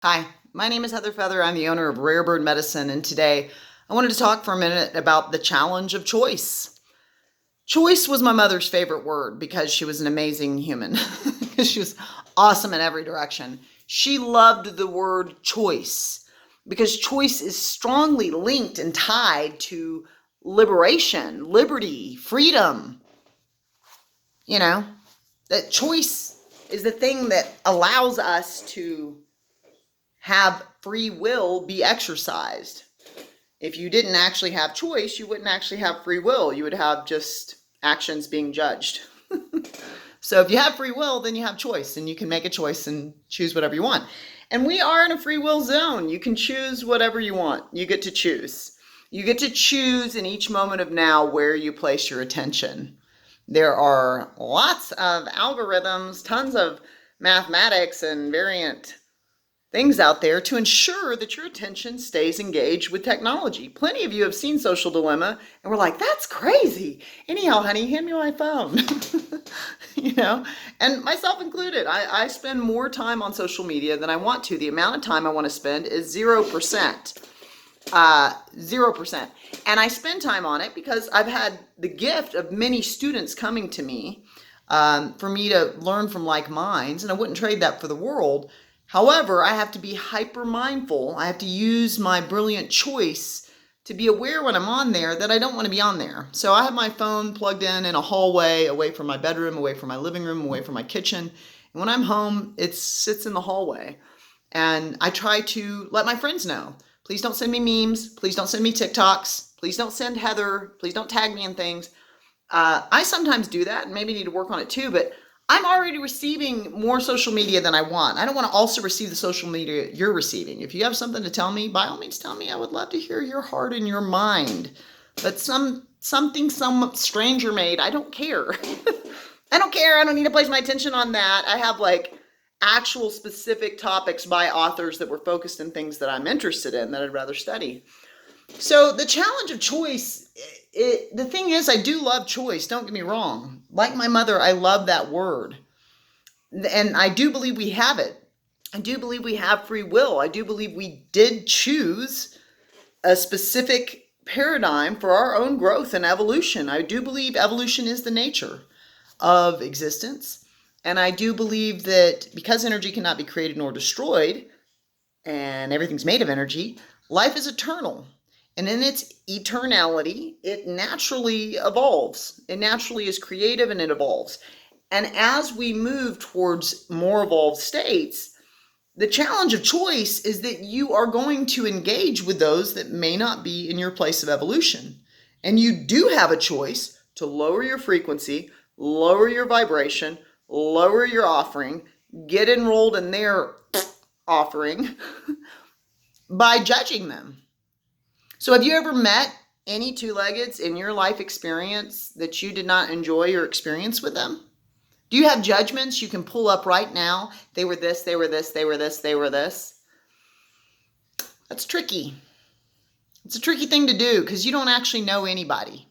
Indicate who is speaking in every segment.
Speaker 1: Hi, my name is Heather Feather. I'm the owner of Rare Bird Medicine, and today I wanted to talk for a minute about the challenge of choice. Choice was my mother's favorite word because she was an amazing human, because she was awesome in every direction. She loved the word choice because choice is strongly linked and tied to liberation, liberty, freedom. You know, that choice is the thing that allows us to have free will be exercised. If you didn't actually have choice, you wouldn't actually have free will. You would have just actions being judged. So if you have free will, then you have choice, and you can make a choice and choose whatever you want. And we are in a free will zone. You can choose whatever you want. You get to choose. You get to choose in each moment of now where you place your attention. There are lots of algorithms, tons of mathematics and variant things out there to ensure that your attention stays engaged with technology. Plenty of you have seen Social Dilemma and we're like, that's crazy. Anyhow, honey, hand me my phone. And myself included. I spend more time on social media than I want to. The amount of time I want to spend is 0%. 0%. And I spend time on it because I've had the gift of many students coming to me for me to learn from like minds, and I wouldn't trade that for the world. However, I have to be hyper mindful. I have to use my brilliant choice to be aware when I'm on there that I don't want to be on there. So I have my phone plugged in a hallway, away from my bedroom, away from my living room, away from my kitchen. And when I'm home, it sits in the hallway. And I try to let my friends know. Please don't send me memes. Please don't send me TikToks. Please don't send Heather. Please don't tag me in things. I sometimes do that and maybe need to work on it too, but I'm already receiving more social media than I want. I don't want to also receive the social media you're receiving. If you have something to tell me, by all means tell me. I would love to hear your heart and your mind. But something some stranger made, I don't care. I don't care. I don't need to place my attention on that. I have like actual specific topics by authors that were focused in things that I'm interested in that I'd rather study. So the challenge of choice, the thing is, I do love choice. Don't get me wrong. Like my mother, I love that word. And I do believe we have it. I do believe we have free will. I do believe we did choose a specific paradigm for our own growth and evolution. I do believe evolution is the nature of existence. And I do believe that because energy cannot be created nor destroyed, and everything's made of energy, life is eternal. And in its eternality, it naturally evolves. It naturally is creative and it evolves. And as we move towards more evolved states, the challenge of choice is that you are going to engage with those that may not be in your place of evolution. And you do have a choice to lower your frequency, lower your vibration, lower your offering, get enrolled in their offering by judging them. So have you ever met any two-leggeds in your life experience that you did not enjoy your experience with them? Do you have judgments you can pull up right now? They were this, they were this, they were this, they were this. That's tricky. It's a tricky thing to do because you don't actually know anybody.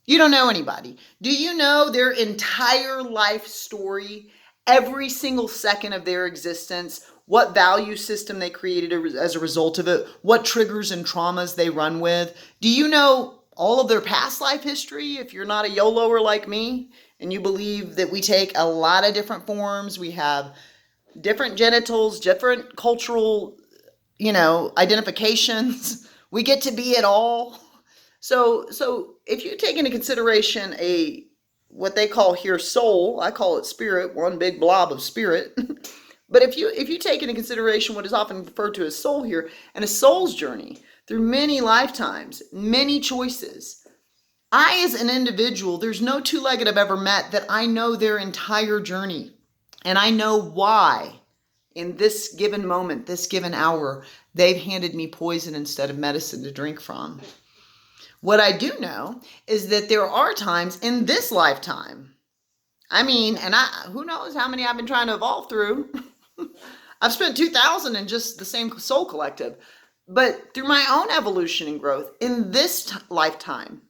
Speaker 1: You don't know anybody. Do you know their entire life story, every single second of their existence, what value system they created as a result of it, what triggers and traumas they run with? Do you know all of their past life history if you're not a YOLOer like me and you believe that we take a lot of different forms, we have different genitals, different cultural, identifications, we get to be it all? So if you take into consideration what they call here soul, I call it spirit, one big blob of spirit. But if you take into consideration what is often referred to as soul here, and a soul's journey through many lifetimes, many choices, I as an individual, there's no two-legged I've ever met that I know their entire journey. And I know why in this given moment, this given hour, they've handed me poison instead of medicine to drink from. What I do know is that there are times in this lifetime, who knows how many I've been trying to evolve through. I've spent 2,000 in just the same soul collective. But through my own evolution and growth, in this lifetime,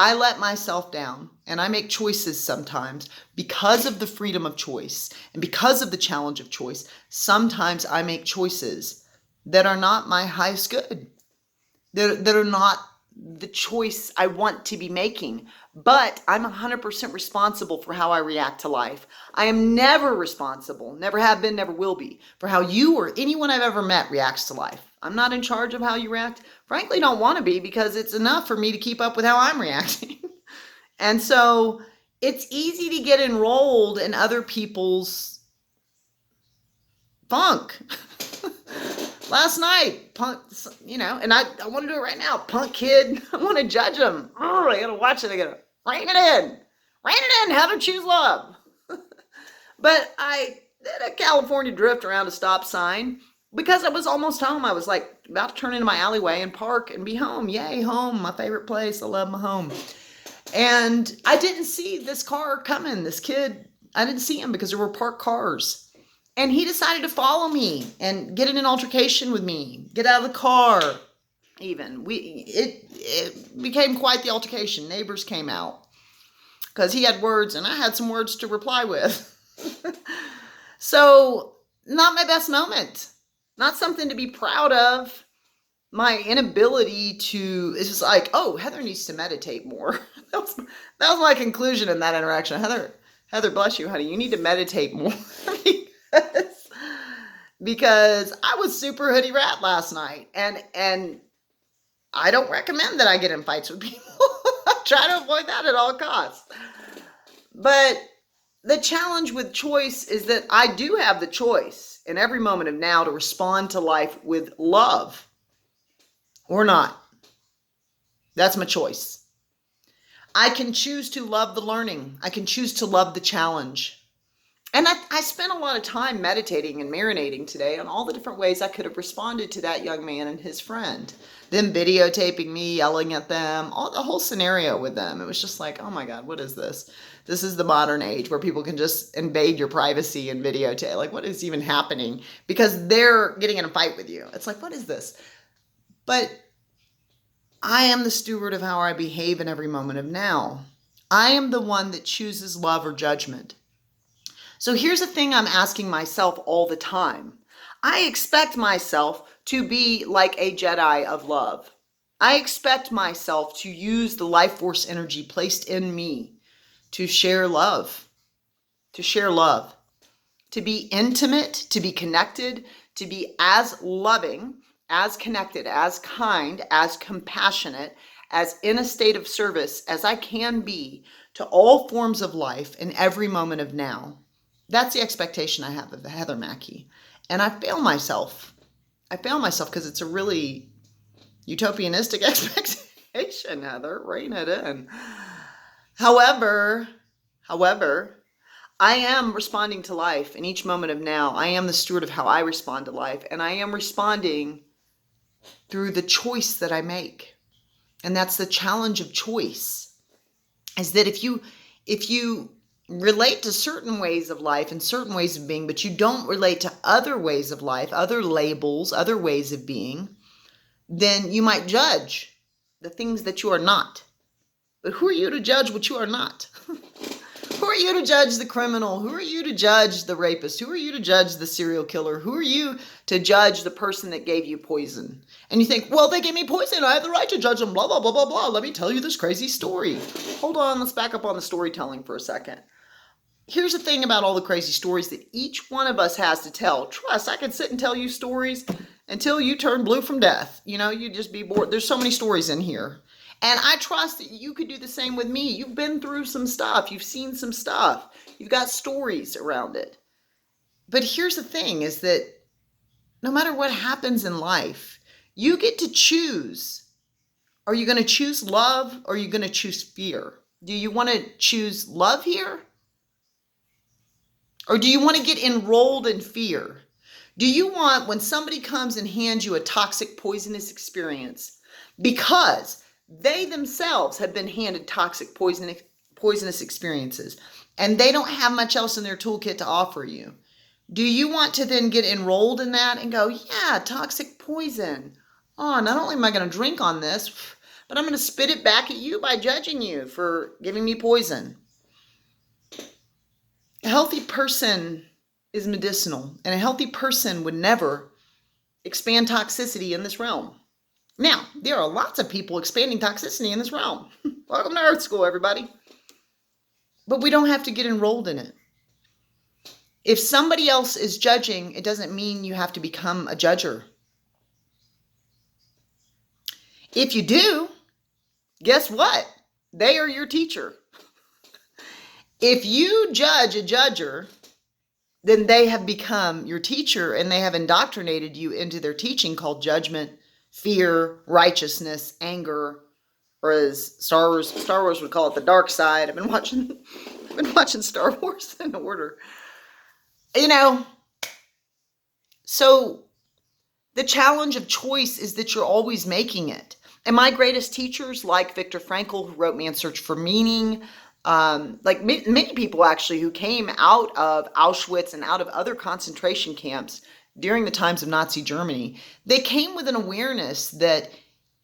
Speaker 1: I let myself down and I make choices sometimes because of the freedom of choice and because of the challenge of choice. Sometimes I make choices that are not my highest good, that are not the choice I want to be making, but I'm 100% responsible for how I react to life. I am never responsible, never have been, never will be, for how you or anyone I've ever met reacts to life. I'm not in charge of how you react. Frankly, don't want to be, because it's enough for me to keep up with how I'm reacting. And so it's easy to get enrolled in other people's funk. Last night, punk, and I want to do it right now. Punk kid, I want to judge him. Oh, I gotta watch it. I gotta rein it in. How to choose love. But I did a California drift around a stop sign because I was almost home. I was like about to turn into my alleyway and park and be home. Yay, home, my favorite place. I love my home. And I didn't see this car coming. This kid, I didn't see him because there were parked cars. And he decided to follow me and get in an altercation with me, get out of the car. Even it became quite the altercation. Neighbors came out because he had words and I had some words to reply with. So not my best moment, not something to be proud of. My inability to, it's just like, oh, Heather needs to meditate more. that was my conclusion in that interaction. Heather, bless you, honey. You need to meditate more. because I was super hoodie rat last night, and I don't recommend that I get in fights with people. I try to avoid that at all costs. But the challenge with choice is that I do have the choice in every moment of now to respond to life with love or not. That's my choice. I can choose to love the learning. I can choose to love the challenge. And I spent a lot of time meditating and marinating today on all the different ways I could have responded to that young man and his friend. Them videotaping me, yelling at them, the whole scenario with them. It was just like, oh my God, what is this? This is the modern age where people can just invade your privacy and videotape. Like, what is even happening? Because they're getting in a fight with you. It's like, what is this? But I am the steward of how I behave in every moment of now. I am the one that chooses love or judgment. So here's the thing I'm asking myself all the time. I expect myself to be like a Jedi of love. I expect myself to use the life force energy placed in me to share love, to be intimate, to be connected, to be as loving, as connected, as kind, as compassionate, as in a state of service as I can be to all forms of life in every moment of now. That's the expectation I have of Heather Mackey. And I fail myself. Because it's a really utopianistic expectation, Heather. Rein it in. However, I am responding to life in each moment of now. I am the steward of how I respond to life. And I am responding through the choice that I make. And that's the challenge of choice. Is that if you relate to certain ways of life and certain ways of being, but you don't relate to other ways of life, other labels, other ways of being, then you might judge the things that you are not. But who are you to judge what you are not? Who are you to judge the criminal? Who are you to judge the rapist? Who are you to judge the serial killer? Who are you to judge the person that gave you poison? And you think, well, they gave me poison. I have the right to judge them, blah, blah, blah, blah, blah. Let me tell you this crazy story. Hold on, let's back up on the storytelling for a second. Here's the thing about all the crazy stories that each one of us has to tell. Trust, I could sit and tell you stories until you turn blue from death. You'd just be bored. There's so many stories in here. And I trust that you could do the same with me. You've been through some stuff. You've seen some stuff. You've got stories around it. But here's the thing is that no matter what happens in life, you get to choose. Are you going to choose love or are you going to choose fear? Do you want to choose love here? Or do you want to get enrolled in fear? Do you want when somebody comes and hands you a toxic, poisonous experience because they themselves have been handed toxic, poisonous experiences and they don't have much else in their toolkit to offer you? Do you want to then get enrolled in that and go, yeah, toxic poison. Oh, not only am I going to drink on this, but I'm going to spit it back at you by judging you for giving me poison. A healthy person is medicinal, and a healthy person would never expand toxicity in this realm. Now, there are lots of people expanding toxicity in this realm. Welcome to Earth School, everybody. But we don't have to get enrolled in it. If somebody else is judging, it doesn't mean you have to become a judger. If you do, guess what? They are your teacher. If you judge a judger, then they have become your teacher and they have indoctrinated you into their teaching called judgment, fear, righteousness, anger, or as Star Wars would call it, the dark side. I've been watching Star Wars in order. So the challenge of choice is that you're always making it. And my greatest teachers, like Viktor Frankl, who wrote Man's Search for Meaning, like many people actually who came out of Auschwitz and out of other concentration camps during the times of Nazi Germany, they came with an awareness that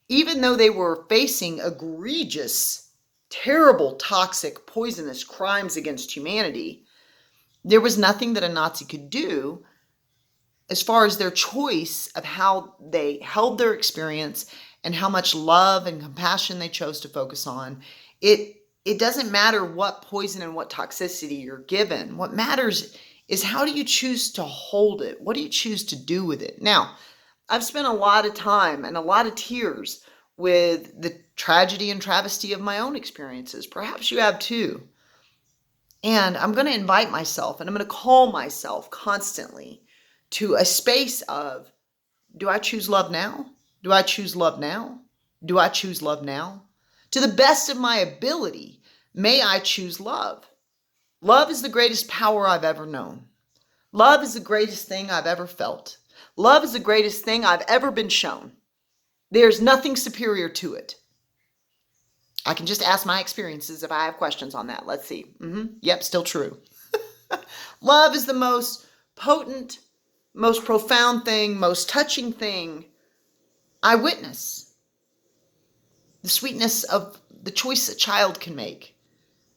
Speaker 1: even though they were facing egregious, terrible, toxic, poisonous crimes against humanity, there was nothing that a Nazi could do as far as their choice of how they held their experience and how much love and compassion they chose to focus on. It doesn't matter what poison and what toxicity you're given. What matters is how do you choose to hold it? What do you choose to do with it? Now, I've spent a lot of time and a lot of tears with the tragedy and travesty of my own experiences. Perhaps you have too. And I'm going to invite myself and I'm going to call myself constantly to a space of, do I choose love now? Do I choose love now? Do I choose love now? To the best of my ability, may I choose love. Love is the greatest power I've ever known. Love is the greatest thing I've ever felt. Love is the greatest thing I've ever been shown. There's nothing superior to it. I can just ask my experiences if I have questions on that. Let's see. Yep, still true. Love is the most potent, most profound thing, most touching thing I witness. The sweetness of the choice a child can make.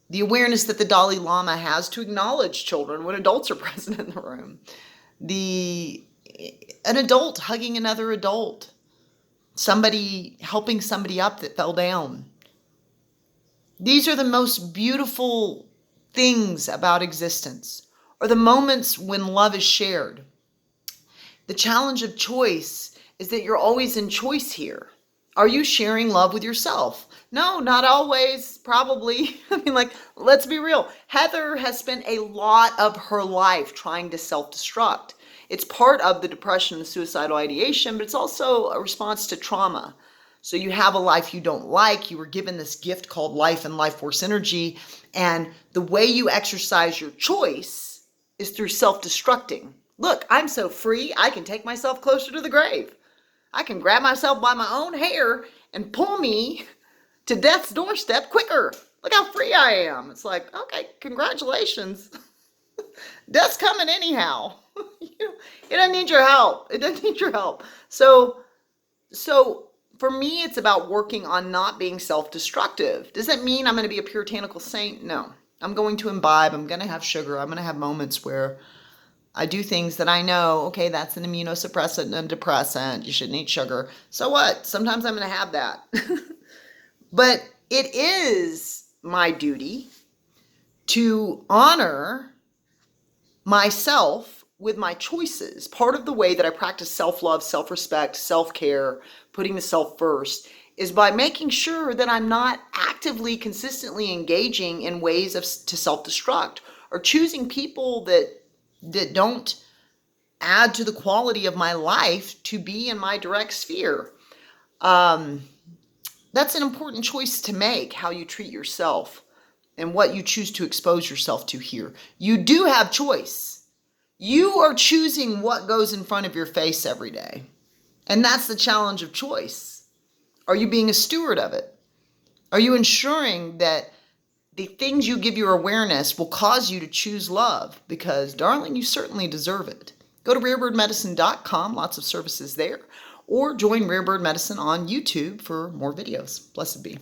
Speaker 1: The awareness that the Dalai Lama has to acknowledge children when adults are present in the room. An adult hugging another adult. Somebody helping somebody up that fell down. These are the most beautiful things about existence, or the moments when love is shared. The challenge of choice is that you're always in choice here. Are you sharing love with yourself? No, not always, probably. Let's be real. Heather has spent a lot of her life trying to self-destruct. It's part of the depression and suicidal ideation, but it's also a response to trauma. So you have a life you don't like. You were given this gift called life and life force energy. And the way you exercise your choice is through self-destructing. Look, I'm so free, I can take myself closer to the grave. I can grab myself by my own hair and pull me to death's doorstep quicker. Look how free I am. It's like, okay, congratulations. Death's coming anyhow. It doesn't need your help. It doesn't need your help. So for me, it's about working on not being self-destructive. Does that mean I'm going to be a puritanical saint? No. I'm going to imbibe. I'm going to have sugar. I'm going to have moments where I do things that I know, okay, that's an immunosuppressant and a depressant. You shouldn't eat sugar. So what? Sometimes I'm going to have that. But it is my duty to honor myself with my choices. Part of the way that I practice self-love, self-respect, self-care, putting the self first, is by making sure that I'm not actively, consistently engaging in ways to self-destruct or choosing people that don't add to the quality of my life to be in my direct sphere. That's an important choice to make, how you treat yourself and what you choose to expose yourself to here. You do have choice. You are choosing what goes in front of your face every day. And that's the challenge of choice. Are you being a steward of it? Are you ensuring that the things you give your awareness will cause you to choose love? Because, darling, you certainly deserve it. Go to rarebirdmedicine.com, lots of services there. or join Rare Bird Medicine on YouTube for more videos. Blessed be.